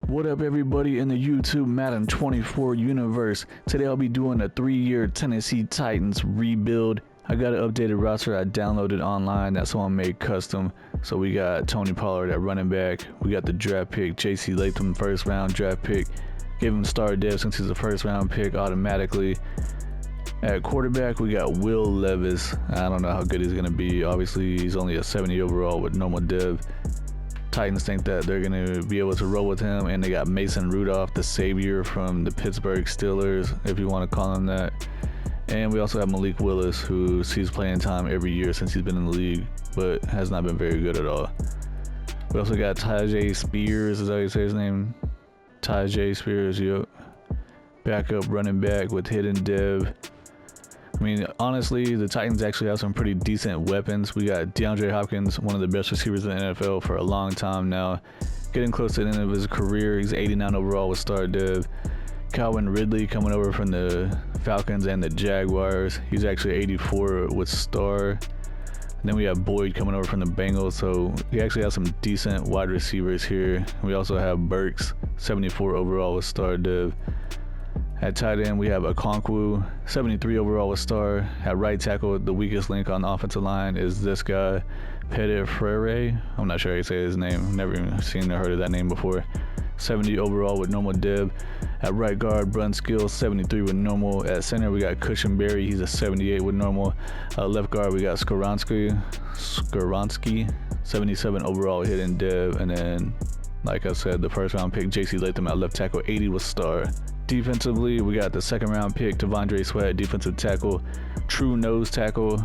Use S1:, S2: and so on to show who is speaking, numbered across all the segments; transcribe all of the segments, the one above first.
S1: What up, everybody in the YouTube Madden 24 universe? Today I'll be doing a 3-year Tennessee Titans rebuild. I got an updated roster I downloaded online. That's one made custom. So we got Tony Pollard at running back. We got the draft pick, J.C. Latham, first round draft pick. Gave him star dev since he's a first round pick automatically. At quarterback, we got Will Levis. I don't know how good he's going to be. Obviously, he's only a 70 overall with normal dev. Titans think that they're going to be able to roll with him, and they got Mason Rudolph, the savior from the Pittsburgh Steelers, if you want to call him that. And we also have Malik Willis, who sees playing time every year since he's been in the league, but has not been very good at all. We also got Tyjae Spears, is that how you say his name? Tyjae Spears, yep. Backup running back with hidden dev. I mean, honestly, the Titans actually have some pretty decent weapons. We got DeAndre Hopkins, one of the best receivers in the NFL for a long time now. Getting close to the end of his career. He's 89 overall with star dev. Calvin Ridley coming over from the Falcons and the Jaguars. He's actually 84 with star. And then we have Boyd coming over from the Bengals. So he actually has some decent wide receivers here. We also have Burks, 74 overall with star dev. At tight end, we have Okonkwo, 73 overall with star. At right tackle, the weakest link on the offensive line is this guy, Petit Frere. I'm not sure how you say his name. Never even seen or heard of that name before. 70 overall with normal dev. At right guard, Brunskill, 73 with normal. At center, we got Cushenberry. He's a 78 with normal. Left guard, we got Skoronski, 77 overall hidden dev. And then, like I said, the first round pick, J.C. Latham at left tackle, 80 with star. Defensively, we got the second round pick, T'Vondre Sweat, defensive tackle, true nose tackle,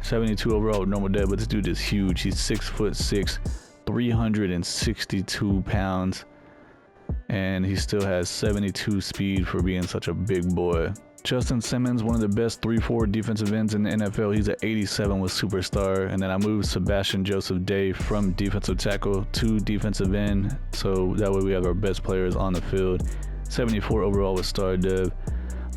S1: 72 overall with normal dev, but this dude is huge. He's 6'6", 362 pounds, and he still has 72 speed for being such a big boy. Justin Simmons, one of the best 3-4 defensive ends in the NFL. He's at 87 with superstar. And then I moved Sebastian Joseph Day from defensive tackle to defensive end, so that way we have our best players on the field. 74 overall with star dev.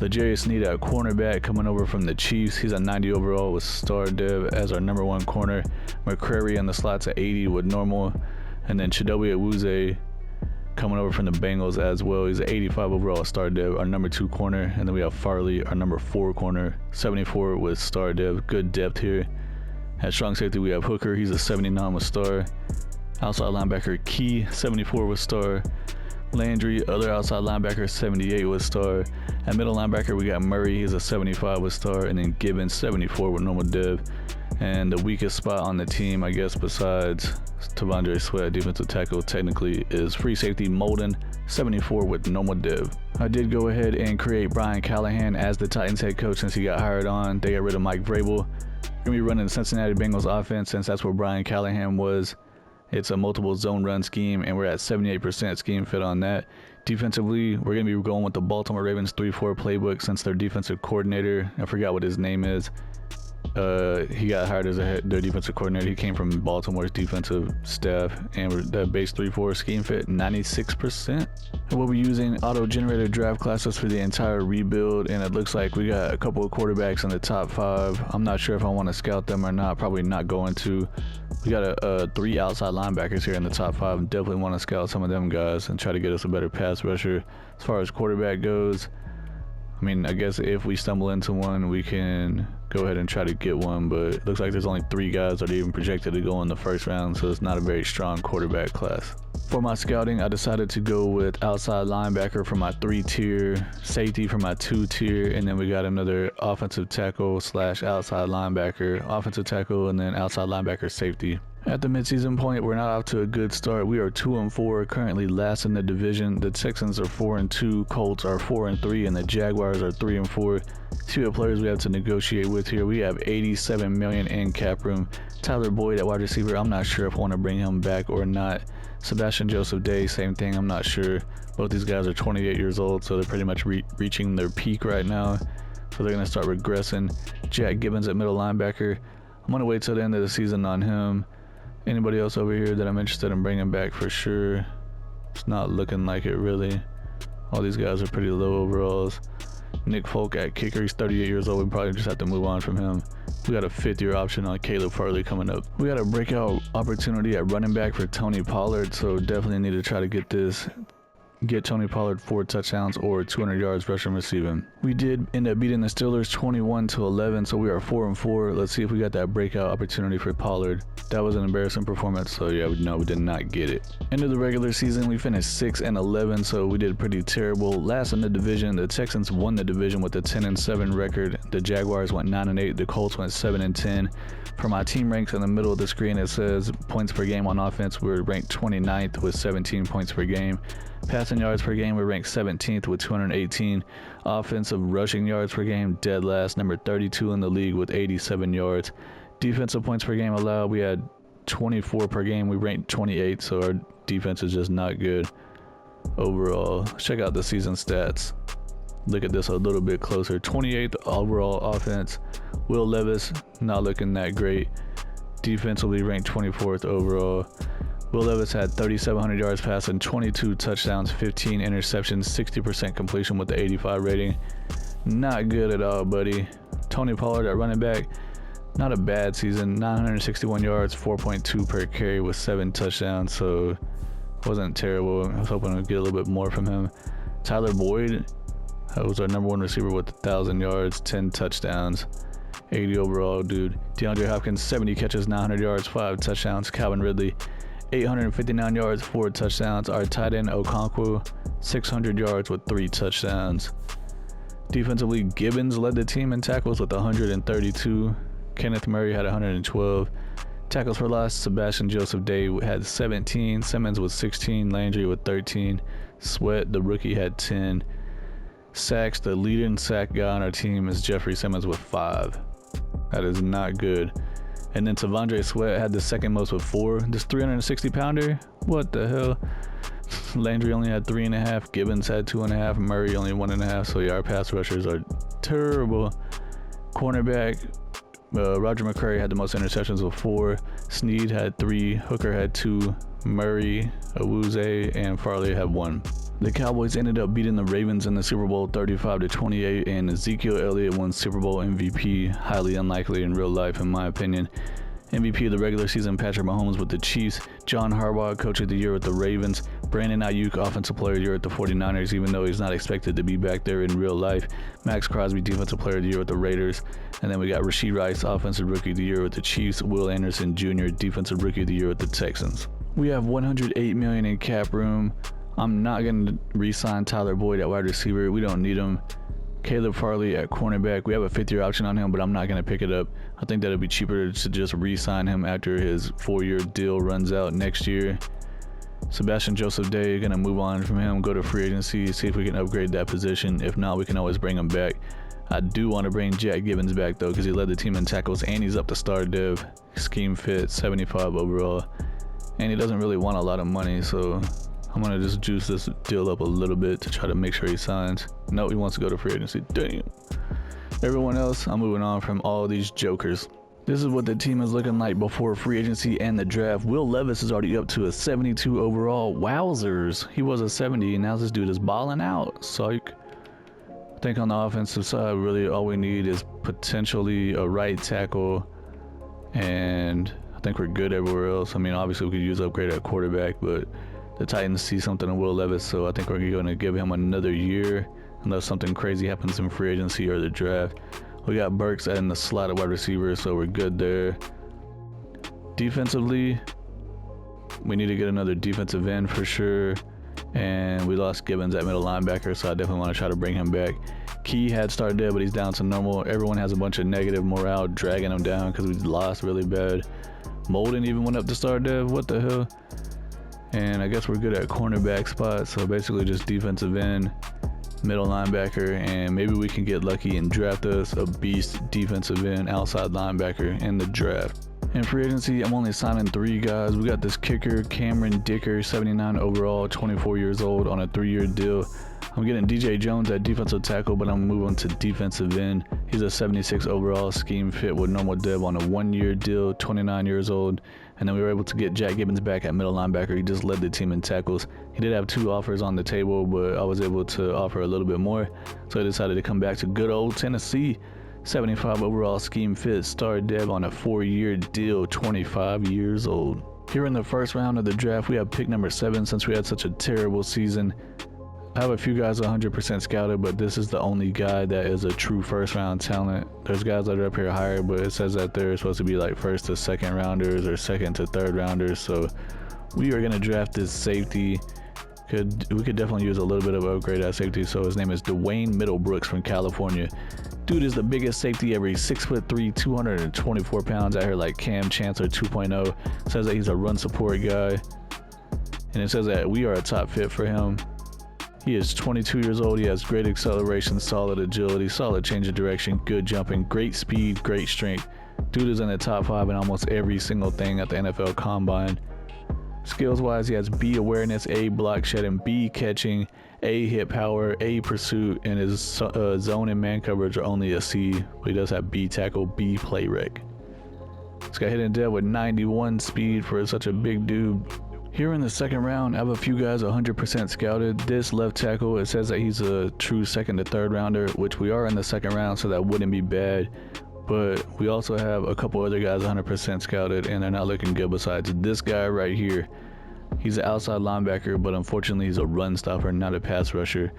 S1: L'Jarius Sneed at cornerback coming over from the Chiefs. He's a 90 overall with star dev as our number one corner. McCrary in the slots at 80 with normal. And then Chidobe Awuzie coming over from the Bengals as well. He's an 85 overall with star dev, our number 2 corner. And then we have Farley, our number 4 corner, 74 with star dev. Good depth here. At strong safety, we have Hooker. He's a 79 with star. Outside linebacker Key, 74 with star. Landry, other outside linebacker, 78 with star. At middle linebacker, we got Murray. He's a 75 with star. And then Gibbons, 74 with normal dev. And the weakest spot on the team, I guess, besides T'Vondre Sweat, defensive tackle, technically, is free safety Molden, 74 with normal dev. I did go ahead and create Brian Callahan as the Titans head coach since he got hired on. They got rid of Mike Vrabel. We're going to be running the Cincinnati Bengals offense since that's where Brian Callahan was. It's a multiple zone run scheme, and we're at 78% scheme fit on that. Defensively, we're going to be going with the Baltimore Ravens 3-4 playbook since their defensive coordinator, I forgot what his name is. He got hired as their defensive coordinator. He came from Baltimore's defensive staff, and the base 3-4 scheme fit 96%. And we'll be using auto-generated draft classes for the entire rebuild, and it looks like we got a couple of quarterbacks in the top 5. I'm not sure if I want to scout them or not. Probably not going to. We got 3 outside linebackers here in the top 5. Definitely want to scout some of them guys and try to get us a better pass rusher. As far as quarterback goes, I mean, I guess if we stumble into one, we can go ahead and try to get one, but it looks like there's only 3 guys that are even projected to go in the first round, so it's not a very strong quarterback class. For my scouting, I decided to go with outside linebacker for my 3-tier, safety for my 2-tier, and then we got another offensive tackle / outside linebacker, offensive tackle, and then outside linebacker safety. At the midseason point, we're not off to a good start. We are 2-4, currently last in the division. The Texans are 4-2, Colts are 4-3, and the Jaguars are 3-4. 2 players we have to negotiate with here. We have $87 million in cap room. Tyler Boyd at wide receiver, I'm not sure if I want to bring him back or not. Sebastian Joseph Day, same thing, I'm not sure. Both these guys are 28 years old, so they're pretty much reaching their peak right now. So they're going to start regressing. Jack Gibbons at middle linebacker. I'm going to wait till the end of the season on him. Anybody else over here that I'm interested in bringing back for sure? It's not looking like it really. All these guys are pretty low overalls. Nick Folk at kicker, he's 38 years old. We probably just have to move on from him. We got a 5th-year option on Caleb Farley coming up. We got a breakout opportunity at running back for Tony Pollard, so definitely need to try to get this get Tony Pollard 4 touchdowns or 200 yards rushing receiving. We did end up beating the Steelers 21-11, so we are 4-4. Let's see if we got that breakout opportunity for Pollard. That was an embarrassing performance, so yeah, we did not get it. End of the regular season, we finished 6-11, so we did pretty terrible. Last in the division, the Texans won the division with a 10-7 record. The Jaguars went 9-8, the Colts went 7-10. For my team ranks in the middle of the screen, it says points per game on offense. We're ranked 29th with 17 points per game. Passing yards per game, we're ranked 17th with 218. Offensive rushing yards per game, dead last, number 32 in the league with 87 yards. Defensive points per game allowed, we had 24 per game. We ranked 28th, so our defense is just not good overall. Check out the season stats. Look at this a little bit closer. 28th overall offense. Will Levis, not looking that great. Defensively ranked 24th overall. Will Levis had 3,700 yards passing, 22 touchdowns, 15 interceptions, 60% completion with the 85 rating. Not good at all, buddy. Tony Pollard at running back, not a bad season. 961 yards, 4.2 per carry with 7 touchdowns, so wasn't terrible. I was hoping to get a little bit more from him. Tyler Boyd, that was our number 1 receiver with 1,000 yards, 10 touchdowns, 80 overall, dude. DeAndre Hopkins, 70 catches, 900 yards, 5 touchdowns. Calvin Ridley, 859 yards, 4 touchdowns. Our tight end Okonkwo, 600 yards with 3 touchdowns. Defensively, Gibbons led the team in tackles with 132. Kenneth Murray had 112. Tackles for loss, Sebastian Joseph Day had 17. Simmons with 16. Landry with 13. Sweat, the rookie, had 10. Sacks, the leading sack guy on our team is Jeffrey Simmons with 5. That is not good. And then Tavondre Sweat had the second most with 4. This 360 pounder, what the hell? Landry only had 3.5. Gibbons had 2.5. Murray only 1.5. So yeah, our pass rushers are terrible. Cornerback, Roger McCreary had the most interceptions with 4. Snead had 3. Hooker had 2. Murray, Awuzie, and Farley had 1. The Cowboys ended up beating the Ravens in the Super Bowl 35-28, and Ezekiel Elliott won Super Bowl MVP. Highly unlikely in real life, in my opinion. MVP of the regular season, Patrick Mahomes with the Chiefs. John Harbaugh, Coach of the Year with the Ravens. Brandon Ayuk, Offensive Player of the Year with the 49ers, even though he's not expected to be back there in real life. Max Crosby, Defensive Player of the Year with the Raiders. And then we got Rashee Rice, Offensive Rookie of the Year with the Chiefs. Will Anderson Jr., Defensive Rookie of the Year with the Texans. We have $108 million in cap room. I'm not going to re-sign Tyler Boyd at wide receiver. We don't need him. Caleb Farley at cornerback. We have a 5th-year option on him, but I'm not going to pick it up. I think that it'd be cheaper to just re-sign him after his 4-year deal runs out next year. Sebastian Joseph Day, going to move on from him, go to free agency, see if we can upgrade that position. If not, we can always bring him back. I do want to bring Jack Gibbons back, though, because he led the team in tackles, and he's up to star dev. Scheme fit, 75 overall. And he doesn't really want a lot of money, so I'm going to just juice this deal up a little bit to try to make sure he signs. No, he wants to go to free agency. Damn. Everyone else, I'm moving on from all these jokers. This is what the team is looking like before free agency and the draft. Will Levis is already up to a 72 overall. Wowzers. He was a 70, and now this dude is balling out. Psych. I think on the offensive side, really all we need is potentially a right tackle, and I think we're good everywhere else. I mean, obviously we could use upgrade at quarterback, but the Titans see something in Will Levis, so I think we're going to give him another year unless something crazy happens in free agency or the draft. We got Burks in the slot at wide receiver, so we're good there. Defensively, we need to get another defensive end for sure. And we lost Gibbons at middle linebacker, so I definitely want to try to bring him back. Key had started there, but he's down to normal. Everyone has a bunch of negative morale dragging him down because we lost really bad. Molden even went up to start dev. What the hell? And I guess we're good at cornerback spot, so basically just defensive end, middle linebacker, and maybe we can get lucky and draft us a beast defensive end, outside linebacker in the draft. In free agency, I'm only signing 3 guys. We got this kicker, Cameron Dicker, 79 overall, 24 years old, on a 3-year deal. I'm getting DJ Jones at defensive tackle, but I'm moving to defensive end. He's a 76 overall, scheme fit with normal dev on a 1-year deal, 29 years old. And then we were able to get Jack Gibbons back at middle linebacker. He just led the team in tackles. He did have 2 offers on the table, but I was able to offer a little bit more. So I decided to come back to good old Tennessee. 75 overall, scheme fit, star dev on a 4-year deal, 25 years old. Here in the first round of the draft, we have pick number 7 since we had such a terrible season. I have a few guys 100% scouted, but this is the only guy that is a true first round talent. There's guys that are up here higher, but it says that they're supposed to be like first to second rounders or second to third rounders. So we are gonna draft this safety. We could definitely use a little bit of upgrade at safety. So his name is Dwayne Middlebrooks from California. Dude is the biggest safety ever. He's 6'3", 224 pounds out here like Cam Chancellor 2.0. Says that he's a run support guy. And it says that we are a top fit for him. He is 22 years old. He has great acceleration, solid agility, solid change of direction, good jumping, great speed, great strength. Dude is in the top 5 in almost every single thing at the NFL Combine. Skills wise, he has B awareness, A block shedding, B catching, A hit power, A pursuit, and his zone and man coverage are only a C, but he does have B tackle, B play rec. He's got hidden depth with 91 speed for such a big dude. Here in the second round, I have a few guys 100% scouted. This left tackle, it says that he's a true second to third rounder, which we are in the second round, so that wouldn't be bad. But we also have a couple other guys 100% scouted, and they're not looking good besides this guy right here. He's an outside linebacker, but unfortunately he's a run stopper, not a pass rusher.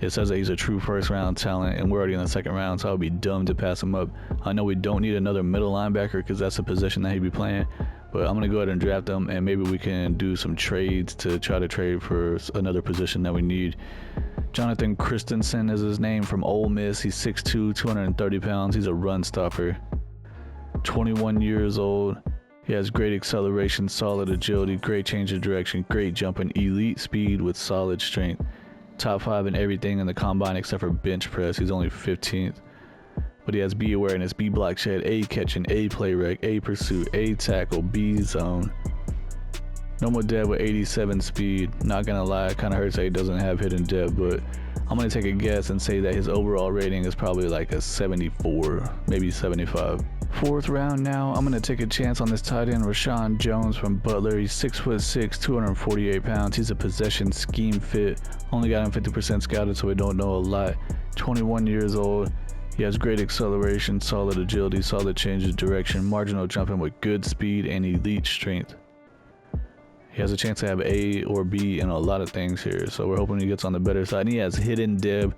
S1: It says that he's a true first round talent, and we're already in the second round, so I would be dumb to pass him up. I know we don't need another middle linebacker because that's a position that he'd be playing, but I'm going to go ahead and draft him, and maybe we can do some trades to try to trade for another position that we need. Jonathan Christensen is his name, from Ole Miss. He's 6'2", 230 pounds. He's a run stopper. 21 years old. He has great acceleration, solid agility, great change of direction, great jumping, elite speed with solid strength. Top 5 in everything in the combine except for bench press. He's only 15th. But he has B awareness, B block shed, A catching, A play rec, A pursuit, A tackle, B zone. Normal depth with 87 speed. Not gonna lie, it kind of hurts that he doesn't have hidden depth, but I'm gonna take a guess and say that his overall rating is probably like a 74, maybe 75. Fourth round now, I'm gonna take a chance on this tight end, Rashawn Jones from Butler. He's 6'6", 248 pounds. He's a possession scheme fit. Only got him 50% scouted, so we don't know a lot. 21 years old. He has great acceleration, solid agility, solid change of direction, marginal jumping with good speed and elite strength. He has a chance to have A or B in a lot of things here, so we're hoping he gets on the better side. And he has hidden depth.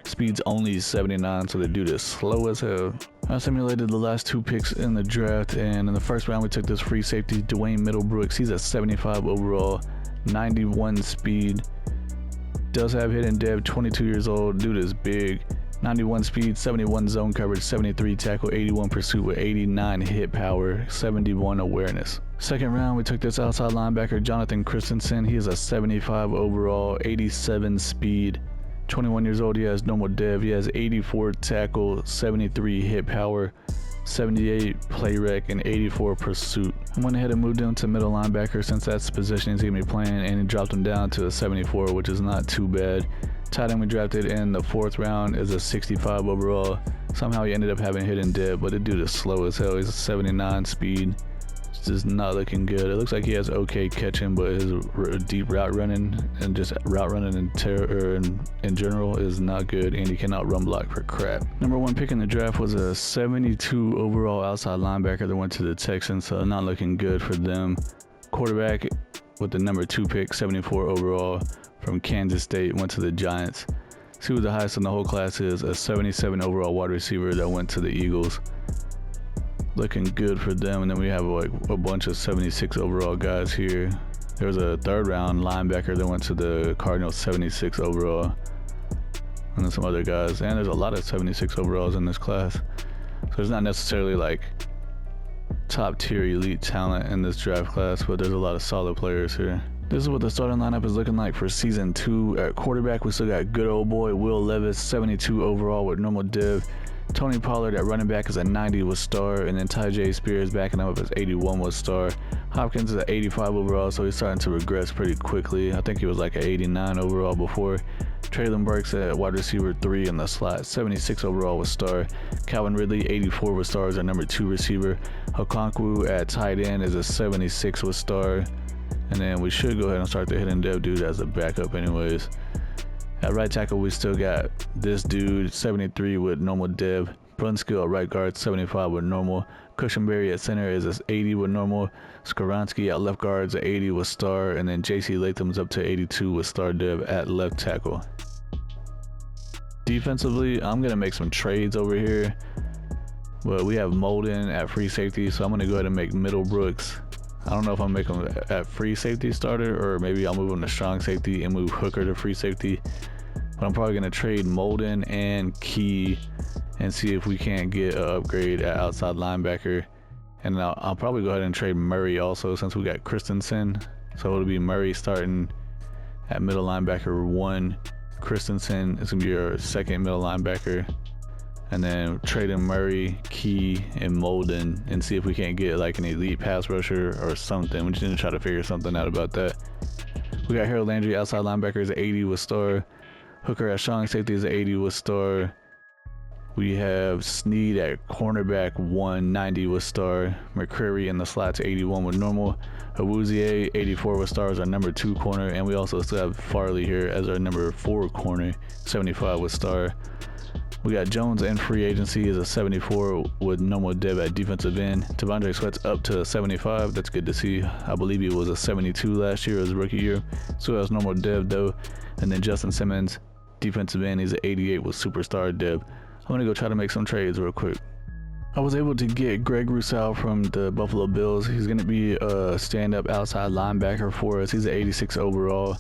S1: Speed's only 79, so the dude is slow as hell. I simulated the last 2 picks in the draft, and in the first round we took this free safety, Dwayne Middlebrooks. He's a 75 overall, 91 speed. Does have hidden depth, 22 years old. Dude is big. 91 speed, 71 zone coverage, 73 tackle, 81 pursuit with 89 hit power, 71 awareness. Second round, we took this outside linebacker, Jonathan Christensen. He is a 75 overall, 87 speed, 21 years old. He has normal dev. He has 84 tackle, 73 hit power, 78 play rec, and 84 pursuit. I went ahead and moved him to middle linebacker since that's the position he's going to be playing, and dropped him down to a 74, which is not too bad. Tight end we drafted in the 4th round is a 65 overall. Somehow he ended up having hidden depth, but the dude is slow as hell. He's a 79 speed. It's just not looking good. It looks like he has okay catching, but his deep route running and just route running in general is not good, and he cannot run block for crap. Number 1 pick in the draft was a 72 overall outside linebacker that went to the Texans, so not looking good for them. Quarterback with the number 2 pick, 74 overall, from Kansas State, went to the Giants. See who the highest in the whole class is, a 77 overall wide receiver that went to the Eagles. Looking good for them. And then we have like a bunch of 76 overall guys here. There was a 3rd round linebacker that went to the Cardinals, 76 overall. And then some other guys. And there's a lot of 76 overalls in this class. So there's not necessarily like top tier elite talent in this draft class, but there's a lot of solid players here. This is what the starting lineup is looking like for season 2. At quarterback, we still got good old boy Will Levis, 72 overall with normal div. Tony Pollard at running back is a 90 with star, and then Tyjae Spears backing him up as 81 with star. Hopkins is at 85 overall, so he's starting to regress pretty quickly. I think he was like an 89 overall before. Traylon Burks at wide receiver 3 in the slot, 76 overall with star. Calvin Ridley, 84 with star, is our number 2 receiver. Okonkwo at tight end is a 76 with star. And then we should go ahead and start the hidden dev dude as a backup anyways. At right tackle, we still got this dude, 73 with normal dev. Brunskill at right guard, 75 with normal. Cushenberry at center is a 80 with normal. Skaronski at left guard is a 80 with star. And then JC Latham's up to 82 with star dev at left tackle. Defensively, I'm going to make some trades over here. But we have Molden at free safety, so I'm going to go ahead and make Middlebrooks. I don't know if I'm making him at free safety starter, or maybe I'll move him to strong safety and move Hooker to free safety. But I'm probably going to trade Molden and Key and see if we can't get an upgrade at outside linebacker. And I'll probably go ahead and trade Murray also, since we got Christensen. So it'll be Murray starting at middle linebacker 1. Christensen is going to be our second middle linebacker. And then trading Murray, Key, and Molden and see if we can't get like an elite pass rusher or something. We just need to try to figure something out about that. We got Harold Landry outside linebacker is 80 with star. Hooker at strong safety is 80 with star. We have Sneed at cornerback 190 with star. McCreary in the slots 81 with normal. Awuzie 84 with star is our number 2 corner. And we also still have Farley here as our number 4 corner, 75 with star. We got Jones in free agency is a 74 with normal dev at defensive end. Tavondre Sweat's up to a 75. That's good to see. I believe he was a 72 last year as rookie year. So that's normal dev though. And then Justin Simmons, defensive end, he's an 88 with superstar dev. I'm going to go try to make some trades real quick. I was able to get Greg Rousseau from the Buffalo Bills. He's going to be a stand-up outside linebacker for us. He's an 86 overall.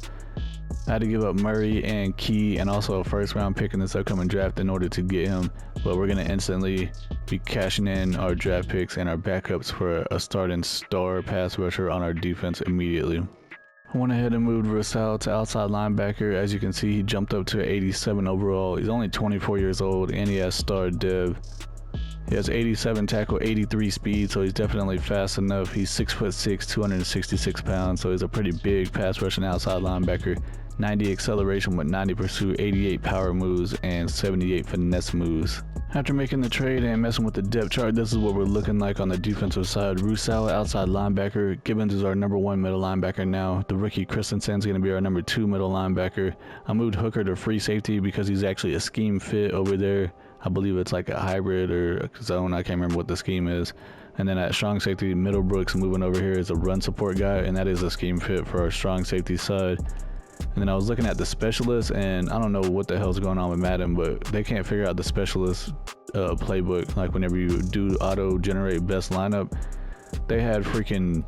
S1: I had to give up Murray and Key and also a first round pick in this upcoming draft in order to get him. But we're going to instantly be cashing in our draft picks and our backups for a starting star pass rusher on our defense immediately. I went ahead and moved Rousseau to outside linebacker. As you can see, he jumped up to 87 overall. He's only 24 years old and he has star dev. He has 87 tackle, 83 speed, so he's definitely fast enough. He's 6'6", 266 pounds, so he's a pretty big pass rushing outside linebacker. 90 acceleration with 90 pursuit, 88 power moves, and 78 finesse moves. After making the trade and messing with the depth chart, this is what we're looking like on the defensive side. Rousseau outside linebacker. Gibbons is our number 1 middle linebacker now. The rookie Christensen is going to be our number 2 middle linebacker. I moved Hooker to free safety because he's actually a scheme fit over there. I believe it's like a hybrid or a zone. I can't remember what the scheme is. And then at strong safety, Middlebrooks moving over here is a run support guy, and that is a scheme fit for our strong safety side. And then I was looking at the specialists, and I don't know what the hell's going on with Madden, but they can't figure out the specialist playbook. Like whenever you do auto generate best lineup, they had freaking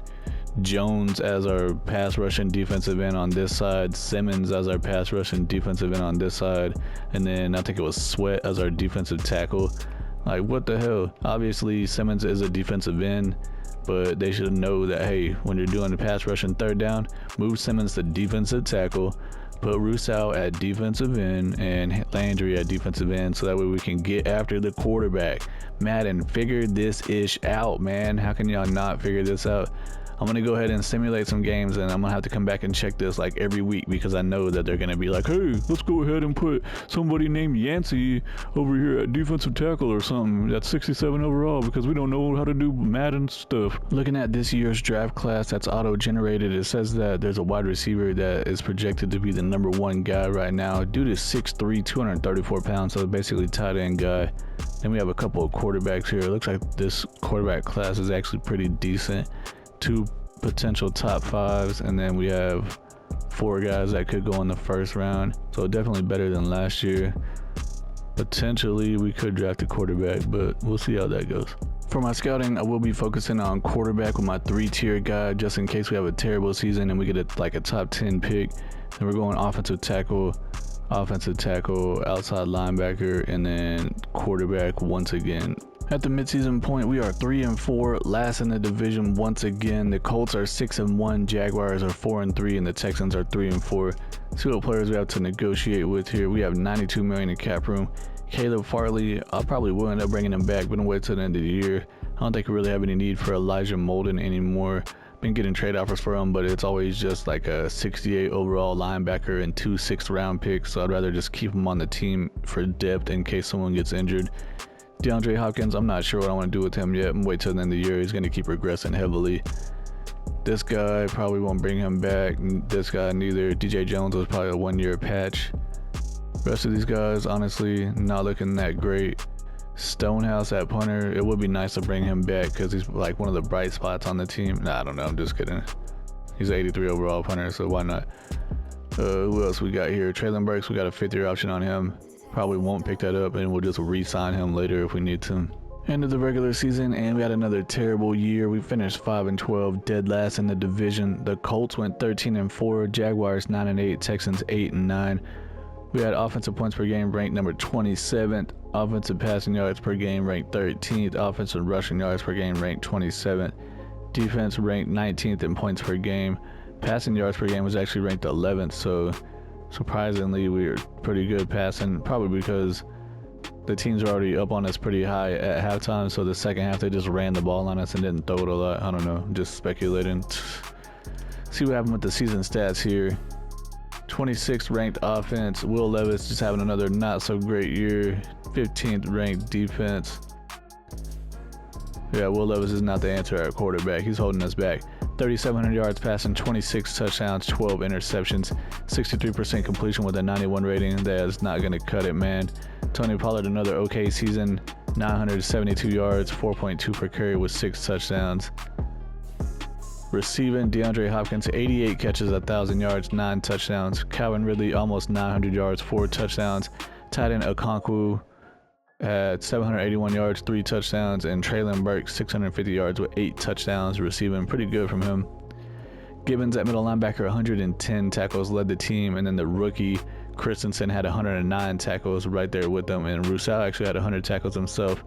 S1: Jones as our pass rushing defensive end on this side, Simmons as our pass rushing defensive end on this side, and then I think it was Sweat as our defensive tackle. Like, what the hell? Obviously Simmons is a defensive end, but they should know that, hey, when you're doing the pass rushing third down, move Simmons to defensive tackle, put Rousseau at defensive end and Landry at defensive end, so that way we can get after the quarterback. Madden, figure this ish out, man. How can y'all not figure this out? I'm going to go ahead and simulate some games, and I'm going to have to come back and check this like every week, because I know that they're going to be like, hey, let's go ahead and put somebody named Yancey over here at defensive tackle or something that's 67 overall, because we don't know how to do Madden stuff. Looking at this year's draft class that's auto-generated, it says that there's a wide receiver that is projected to be the number 1 guy right now. Dude is 6'3", 234 pounds, so basically tight end guy. Then we have a couple of quarterbacks here. It looks like this quarterback class is actually pretty decent. 2 potential top 5s, and then we have 4 guys that could go in the first round, so definitely better than last year. Potentially we could draft a quarterback, but we'll see how that goes. For my scouting, I will be focusing on quarterback with my 3-tier guy, just in case we have a terrible season and we get a top 10 pick. Then we're going offensive tackle, outside linebacker, and then quarterback once again. At the midseason point, we are 3-4, last in the division once again. The Colts are 6-1, Jaguars are 4-3, and the Texans are 3-4. See what players we have to negotiate with here. We have $92 million in cap room. Caleb Farley, I probably will end up bringing him back, but I'm wait till the end of the year. I don't think we really have any need for Elijah Molden anymore. Been getting trade offers for him, but it's always just like a 68 overall linebacker and 2 6th-round picks, so I'd rather just keep him on the team for depth in case someone gets injured. DeAndre Hopkins, I'm not sure what I want to do with him yet. I'm wait till the end of the year. He's going to keep regressing heavily. This guy, probably won't bring him back. This guy neither. DJ Jones was probably a 1-year patch. Rest of these guys, honestly, not looking that great. Stonehouse at punter. It would be nice to bring him back because he's like one of the bright spots on the team. Nah, I don't know. I'm just kidding. He's an 83 overall punter, so why not? Who else we got here? Traylon Burks, we got a 5th-year option on him. Probably won't pick that up, and we'll just re-sign him later if we need to. End of the regular season, and we had another terrible year. We finished 5-12, dead last in the division. The Colts went 13-4, Jaguars 9-8, Texans 8-9. We had offensive points per game ranked number 27th, offensive passing yards per game ranked 13th, offensive rushing yards per game ranked 27th, defense ranked 19th in points per game. Passing yards per game was actually ranked 11th, so surprisingly we were pretty good passing, probably because the teams were already up on us pretty high at halftime, so the second half they just ran the ball on us and didn't throw it a lot. I don't know, just speculating. See what happened with the season stats here. 26th ranked offense, Will Levis just having another not so great year. 15th ranked defense. Yeah, Will Levis is not the answer at quarterback. He's holding us back. 3,700 yards passing, 26 touchdowns, 12 interceptions, 63% completion with a 91 rating. That's not going to cut it, man. Tony Pollard, another okay season, 972 yards, 4.2 per carry with 6 touchdowns. Receiving, DeAndre Hopkins, 88 catches, 1,000 yards, 9 touchdowns. Calvin Ridley, almost 900 yards, 4 touchdowns. Tight end Okonkwo at 781 yards, 3 touchdowns. And Traylon Burks, 650 yards with 8 touchdowns. Receiving pretty good from him. Gibbons at middle linebacker, 110 tackles, led the team. And then the rookie, Christensen, had 109 tackles right there with them. And Rousseau actually had 100 tackles himself.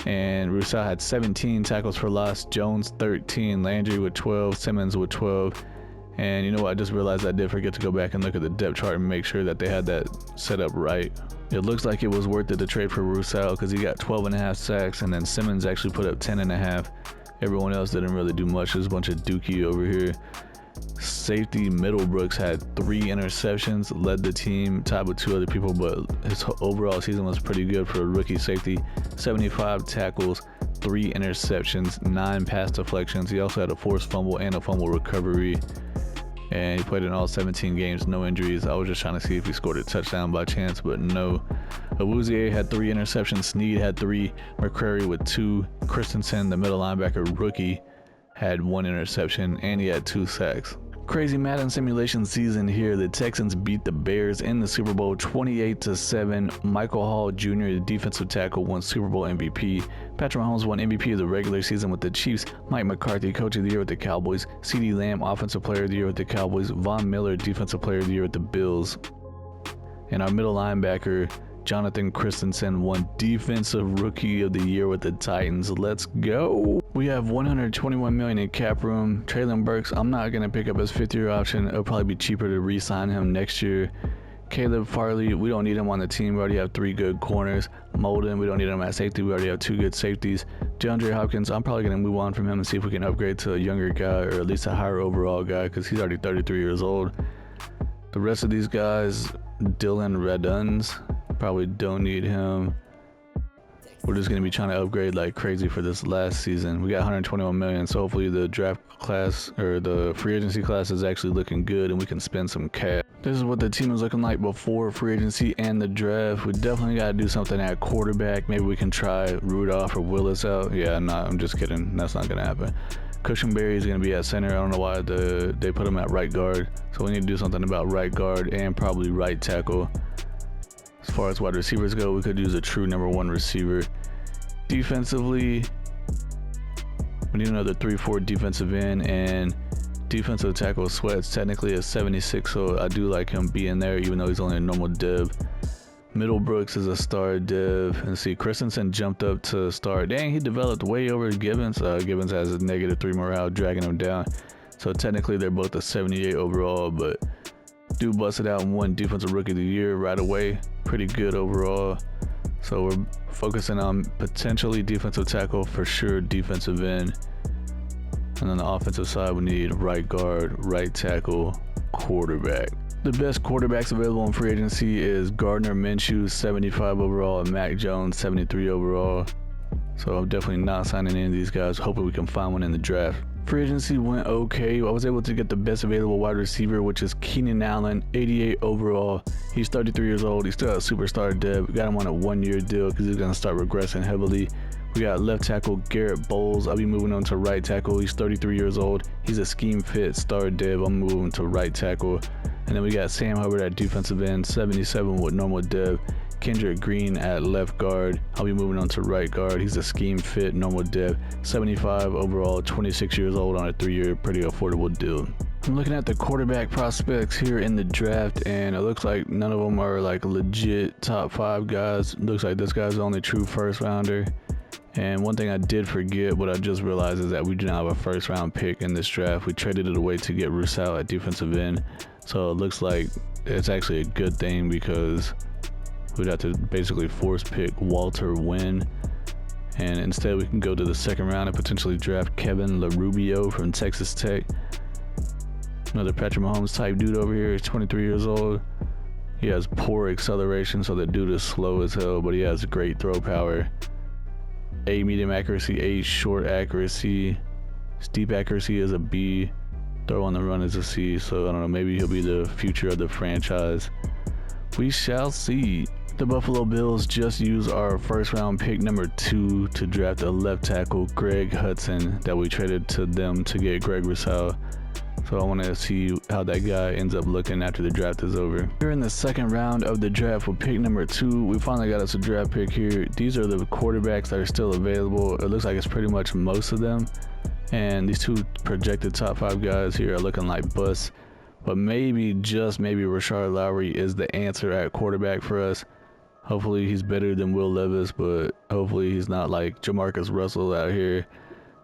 S1: And Rousseau had 17 tackles for loss, Jones 13, Landry with 12, Simmons with 12. And you know what, I just realized I did forget to go back and look at the depth chart and make sure that they had that set up right. It looks like it was worth it to trade for Rousseau because he got 12.5 sacks, and then Simmons actually put up 10.5. Everyone else didn't really do much. There's a bunch of dookie over here. Safety Middlebrooks had 3 interceptions, led the team, tied with 2 other people, but his overall season was pretty good for a rookie safety. 75 tackles, 3 interceptions, 9 pass deflections. He also had a forced fumble and a fumble recovery, and he played in all 17 games, no injuries. I was just trying to see if he scored a touchdown by chance, but no. Awuzie had 3 interceptions, Snead had 3, McCrary with 2, Christensen, the middle linebacker rookie, had 1 interception, and he had 2 sacks. Crazy Madden simulation season here. The Texans beat the Bears in the Super Bowl 28-7. Michael Hall Jr., the defensive tackle, won Super Bowl MVP. Patrick Mahomes won MVP of the regular season with the Chiefs. Mike McCarthy, Coach of the Year with the Cowboys. CeeDee Lamb, Offensive Player of the Year with the Cowboys. Von Miller, Defensive Player of the Year with the Bills. And our middle linebacker, Jonathan Christensen, won Defensive Rookie of the Year with the Titans. Let's go. We have $121 million in cap room. Traylon Burks, I'm not going to pick up his 5th-year option. It'll probably be cheaper to re-sign him next year. Caleb Farley, we don't need him on the team. We already have 3 good corners. Molden, we don't need him at safety. We already have 2 good safeties. DeAndre Hopkins, I'm probably going to move on from him and see if we can upgrade to a younger guy or at least a higher overall guy because he's already 33 years old. The rest of these guys, Dylan Raduns, probably don't need him. We're just going to be trying to upgrade like crazy for this last season. We got $121 million, so hopefully the draft class or the free agency class is actually looking good and we can spend some cash. This is what the team was looking like before free agency and the draft. We definitely got to do something at quarterback. Maybe we can try Rudolph or Willis out. Yeah, no, I'm just kidding. That's not going to happen. Cushenberry is going to be at center. I don't know why they put him at right guard. So we need to do something about right guard and probably right tackle. As far as wide receivers go, we could use a true number 1 receiver. Defensively, we need another 3-4 defensive end, and defensive tackle Sweat's technically a 76, so I do like him being there even though he's only a normal div. Middlebrooks is a star div, and see Christensen jumped up to star. Dang, he developed way over Gibbons. Gibbons has a -3 morale, dragging him down. So technically they're both a 78 overall, but dude busted out and won Defensive Rookie of the Year right away. Pretty good overall. So we're focusing on potentially defensive tackle, for sure defensive end. And on the offensive side, we need right guard, right tackle, quarterback. The best quarterbacks available in free agency is Gardner Minshew, 75 overall, and Mac Jones, 73 overall. So I'm definitely not signing any of these guys. Hopefully we can find one in the draft. Free agency went okay. I was able to get the best available wide receiver, which is Keenan Allen, 88 overall. He's 33 years old. He's still a superstar dev. We got him on a 1-year deal because he's going to start regressing heavily. We got left tackle Garrett Bowles. I'll be moving on to right tackle. He's 33 years old. He's a scheme fit star dev. I'm moving to right tackle. And then we got Sam Hubbard at defensive end, 77 with normal dev. Kendrick Green at left guard. I'll be moving on to right guard. He's a scheme fit, normal dev, 75 overall, 26 years old on a 3-year, pretty affordable deal. I'm looking at the quarterback prospects here in the draft, and it looks like none of them are like legit top 5 guys. It looks like this guy's the only true first rounder. And one thing I did forget, what I just realized, is that we do not have a first round pick in this draft. We traded it away to get Rousseau at defensive end. So it looks like it's actually a good thing because we'd have to basically force pick Walter Wynn, and instead we can go to the second round and potentially draft Kevin LaRubio from Texas Tech. Another Patrick Mahomes type dude over here. He's 23 years old. He has poor acceleration, so the dude is slow as hell, but he has great throw power. A medium accuracy, A short accuracy. Steep accuracy is a B. Throw on the run is a C, so I don't know, maybe he'll be the future of the franchise. We shall see. The Buffalo Bills just used our first round pick number 2 to draft a left tackle, Greg Hudson, that we traded to them to get Greg Rousseau. So I want to see how that guy ends up looking after the draft is over. Here in the second round of the draft with pick number 2, we finally got us a draft pick here. These are the quarterbacks that are still available. It looks like it's pretty much most of them. And these 2 projected top 5 guys here are looking like busts. But maybe, just maybe, Rashard Lowry is the answer at quarterback for us. Hopefully he's better than Will Levis, but hopefully he's not like Jamarcus Russell out here.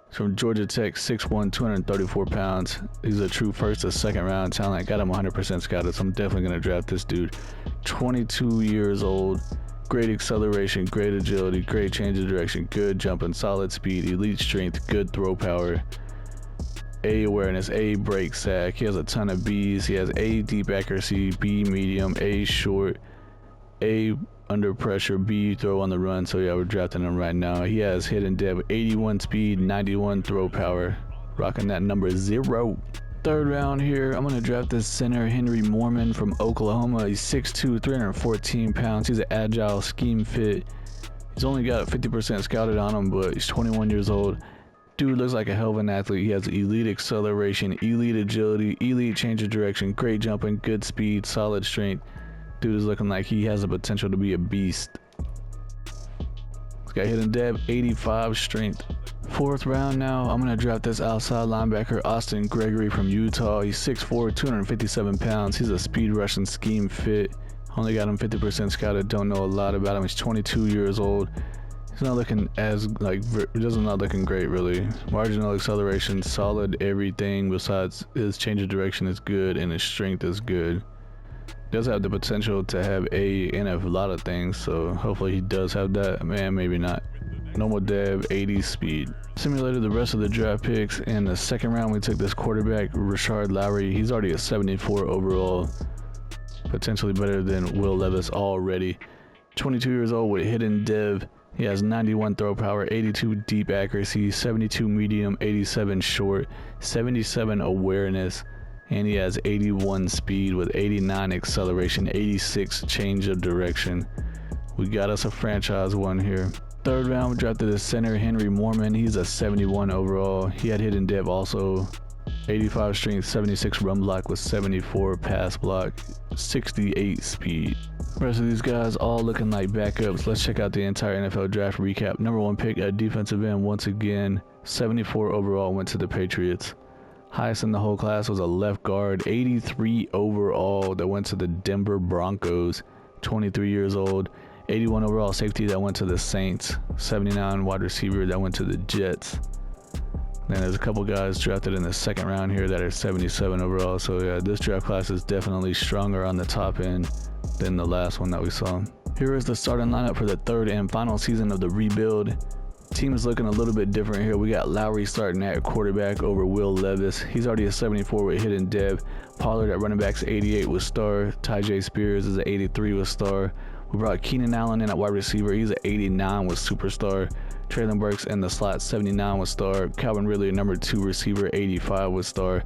S1: He's from Georgia Tech, 6'1", 234 pounds. He's a true first or second round talent. Got him 100% scouted, so I'm definitely going to draft this dude. 22 years old, great acceleration, great agility, great change of direction, good jumping, solid speed, elite strength, good throw power. A awareness, A break sack. He has a ton of B's. He has A deep accuracy, B medium, A short, A under pressure, B throw on the run. So yeah, we're drafting him right now. He has hidden depth, 81 speed, 91 throw power, rocking that number 0. Third round here, I'm going to draft this center, Henry Mormon from Oklahoma. He's 6'2", 314 pounds. He's an agile scheme fit. He's only got 50% scouted on him, but he's 21 years old. Dude looks like a hell of an athlete. He has elite acceleration, elite agility, elite change of direction, great jumping, good speed, solid strength. Dude is looking like he has the potential to be a beast. He's got hidden depth, 85 strength. Fourth round now, I'm going to draft this outside linebacker, Austin Gregory from Utah. He's 6'4", 257 pounds. He's a speed rushing scheme fit. Only got him 50% scouted, don't know a lot about him. He's 22 years old. He's not looking as, like, not looking great, really. Marginal acceleration, solid everything besides his change of direction is good and his strength is good. Does have the potential to have A in a lot of things, so hopefully he does have that. Man, maybe not. Normal dev, 80 speed. Simulated the rest of the draft picks. In the second round, we took this quarterback, Rashard Lowry. He's already a 74 overall. Potentially better than Will Levis already. 22 years old with hidden dev. He has 91 throw power, 82 deep accuracy, 72 medium, 87 short, 77 awareness, and he has 81 speed with 89 acceleration, 86 change of direction. We got us a franchise one here. Third round, we drafted a center, Henry Mormon. He's a 71 overall. He had hidden depth also. 85 strength, 76 run block with 74 pass block, 68 speed. Rest of these guys all looking like backups. Let's check out the entire NFL draft recap. Number 1 pick at defensive end once again, 74 overall, went to the Patriots. Highest in the whole class was a left guard, 83 overall, that went to the Denver Broncos. 23 years old. 81 overall safety that went to the Saints. 79 wide receiver that went to the Jets. Then there's a couple guys drafted in the second round here that are 77 overall. So yeah, this draft class is definitely stronger on the top end than the last one that we saw. Here is the starting lineup for the third and final season of the rebuild. Team is looking a little bit different here. We got Lowry starting at quarterback over Will Levis. He's already a 74 with hidden depth. Pollard at running back's 88 with star. Tyjae Spears is an 83 with star. We brought Keenan Allen in at wide receiver. He's an 89 with superstar. Traylon Burks in the slot, 79 with star. Calvin Ridley, number 2 receiver, 85 with star.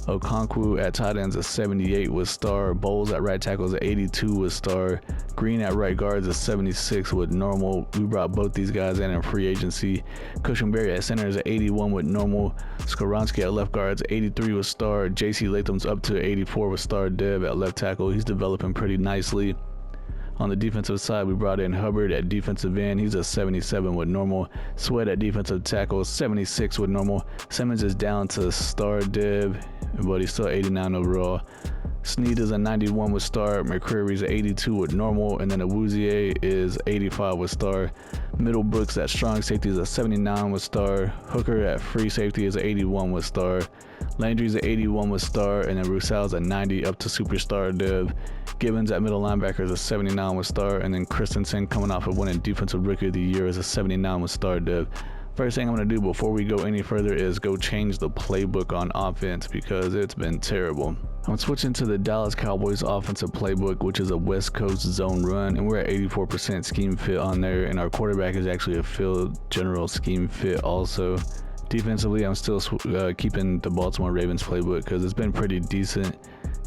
S1: Okonkwo at tight ends, a 78 with star. Bowles at right tackle is a 82 with star. Green at right guard is a 76 with normal. We brought both these guys in free agency. Cushenberry at center is a 81 with normal. Skoronski at left guard is 83 with star. JC Latham's up to 84 with star. Dev at left tackle. He's developing pretty nicely. On the defensive side, we brought in Hubbard at defensive end. He's a 77 with normal. Sweat at defensive tackle, 76 with normal. Simmons is down to star Dev, but he's still 89 overall. Snead is a 91 with star. McCreary's an 82 with normal. And then Awuzie is 85 with star. Middlebrooks at strong safety is a 79 with star. Hooker at free safety is an 81 with star. Landry's an 81 with star. And then Rousseau's a 90 up to superstar Dev. Gibbons at middle linebacker is a 79 with star. And then Christensen, coming off of winning Defensive Rookie of the Year, is a 79 with star Dev. First thing I'm going to do before we go any further is go change the playbook on offense because it's been terrible. I'm switching to the Dallas Cowboys offensive playbook, which is a West Coast zone run, and we're at 84% scheme fit on there, and our quarterback is actually a field general scheme fit also. Defensively, I'm still keeping the Baltimore Ravens playbook because it's been pretty decent,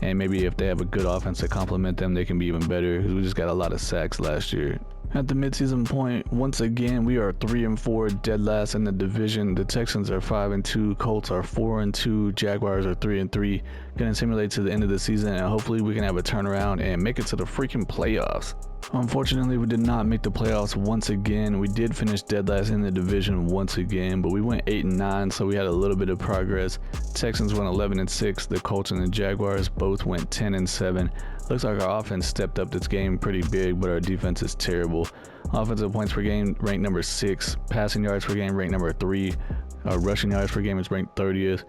S1: and maybe if they have a good offense to complement them, they can be even better because we just got a lot of sacks last year. At the midseason point, once again, we are 3-4, dead last in the division. The Texans are 5-2, Colts are 4-2, Jaguars are 3-3. Gonna simulate to the end of the season, and hopefully we can have a turnaround and make it to the freaking playoffs. Unfortunately, we did not make the playoffs once again. We did finish dead last in the division once again, but we went 8-9, so we had a little bit of progress. Texans went 11-6. The Colts and the Jaguars both went 10-7. Looks like our offense stepped up this game pretty big, but our defense is terrible. Offensive points per game ranked number 6. Passing yards per game ranked number 3. Our rushing yards per game is ranked 30th.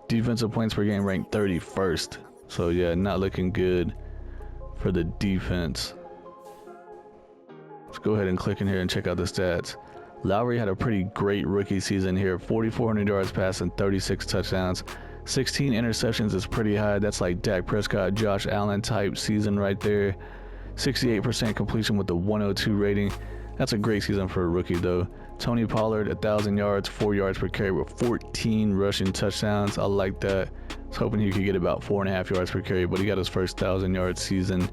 S1: Defensive points per game ranked 31st. So yeah, not looking good for the defense. Let's go ahead and click in here and check out the stats. Lowry had a pretty great rookie season here. 4,400 yards passing, 36 touchdowns. 16 interceptions is pretty high. That's like Dak Prescott, Josh Allen type season right there. 68% completion with the 102 rating. That's a great season for a rookie though. Tony Pollard, 1,000 yards, 4 yards per carry with 14 rushing touchdowns. I like that. I was hoping he could get about 4.5 yards per carry, but he got his first 1,000 yard season.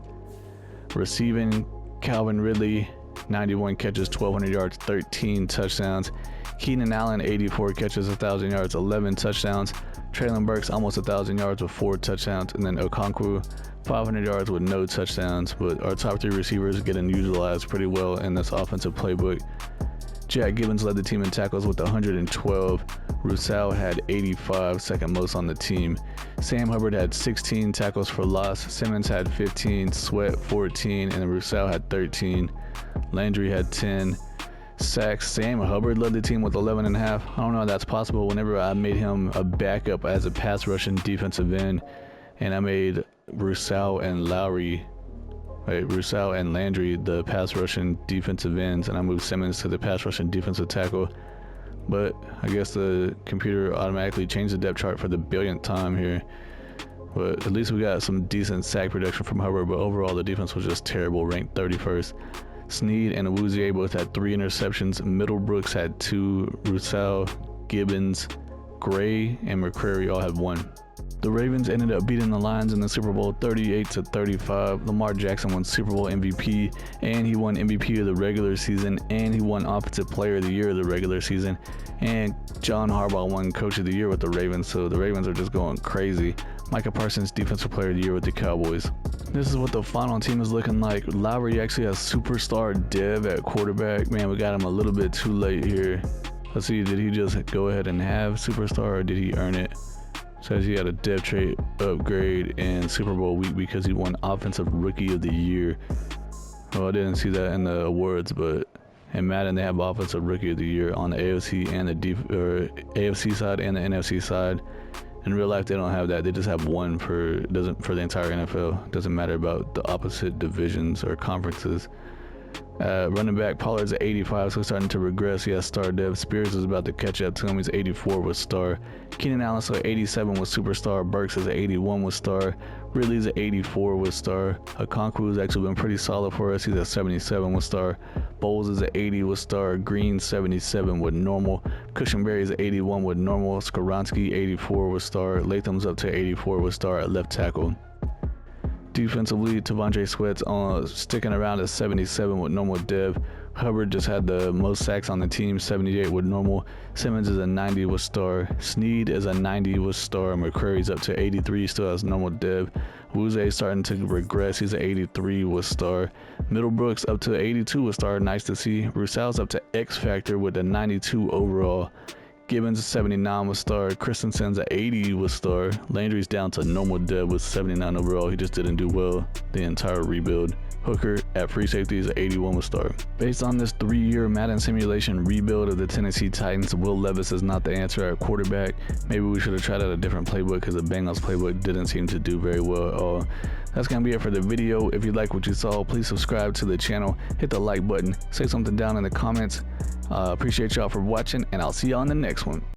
S1: Receiving, Calvin Ridley, 91 catches, 1,200 yards, 13 touchdowns. Keenan Allen, 84 catches, 1,000 yards, 11 touchdowns. Traylon Burks, almost 1,000 yards with 4 touchdowns. And then Okonkwo, 500 yards with no touchdowns. But our top 3 receivers getting utilized pretty well in this offensive playbook. Jack Gibbons led the team in tackles with 112. Rousseau had 85, second most on the team. Sam Hubbard had 16 tackles for loss. Simmons had 15, Sweat 14, and Rousseau had 13. Landry had 10 sacks. Sam Hubbard led the team with 11.5. I don't know how that's possible whenever I made him a backup as a pass rushing defensive end, and I made Rousseau and Landry the pass rushing defensive ends, and I moved Simmons to the pass rushing defensive tackle. But I guess the computer automatically changed the depth chart for the billionth time here. But at least we got some decent sack production from Hubbard, but overall the defense was just terrible, ranked 31st. Snead and Awuzie both had 3 interceptions. Middlebrooks had 2. Rousseau, Gibbons, Gray, and McCreary all had 1. The Ravens ended up beating the Lions in the Super Bowl 38-35. Lamar Jackson won Super Bowl MVP, and he won MVP of the regular season, and he won Offensive Player of the Year of the regular season, and John Harbaugh won Coach of the Year with the Ravens, so the Ravens are just going crazy. Micah Parsons, Defensive Player of the Year with the Cowboys. This is what the final team is looking like. Lowry actually has superstar Dev at quarterback. Man, we got him a little bit too late here. Let's see, did he just go ahead and have superstar, or did he earn it? Says he had a dev trait upgrade in Super Bowl week because he won Offensive Rookie of the Year. Well, I didn't see that in the awards, but in Madden they have Offensive Rookie of the Year on the AFC and the AFC side and the NFC side. In real life, they don't have that. They just have one for the entire NFL. Doesn't matter about the opposite divisions or conferences. Running back Pollard's at 85, so he's starting to regress. He has star depth. Spears is about to catch up to him. He's 84 with star. Keenan Allen so 87 with superstar. Burks is at 81 with star. Ridley's at 84 with star. Okonkwo's actually been pretty solid for us. He's at 77 with star. Bowles is at 80 with star. Green 77 with normal. Cushenberry's at 81 with normal. Skoronski 84 with star. Latham's up to 84 with star at left tackle. Defensively, T'Vondre Sweat's sticking around at 77 with normal dev. Hubbard just had the most sacks on the team, 78 with normal. Simmons is a 90 with star. Snead is a 90 with star. McCreary's up to 83, still has normal dev. Wuze starting to regress, he's at 83 with star. Middlebrooks up to 82 with star, nice to see. Rousseau's up to X Factor with a 92 overall. Gibbons is 79 with star. Christensen's at 80 with star. Landry's down to normal dev with 79 overall. He just didn't do well the entire rebuild. Hooker at free safety is at 81 with star. Based on this 3-year Madden simulation rebuild of the Tennessee Titans, Will Levis is not the answer at quarterback. Maybe we should have tried out a different playbook because the Bengals playbook didn't seem to do very well at all. That's going to be it for the video. If you like what you saw, please subscribe to the channel, hit the like button, say something down in the comments. Appreciate y'all for watching, and I'll see y'all in the next one.